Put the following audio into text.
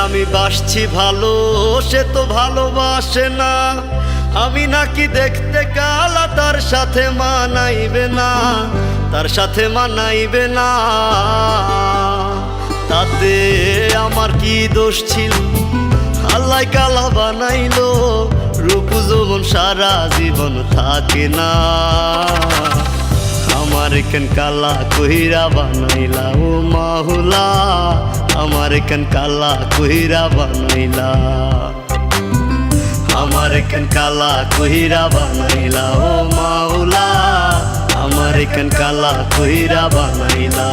আমি বাসছি ভালো, সে তো ভালোবাসে না। আমি নাকি দেখতে কালা, তার সাথে মানাইবে না, তার সাথে মানাইবে না। তাতে আমার কি দোষ ছিল, আল্লাহ কালা বানাইলো। রূপ যৌবন সারা জীবন থাকে না, আমার কেন কালা কইরা বানাইলা ও মাওলা, আমার কেন কালা কইরা বানাইলা, আমার কেন কালা কইরা বানাইলা ও মাওলা, আমার কেন কালা কইরা বানাইলা।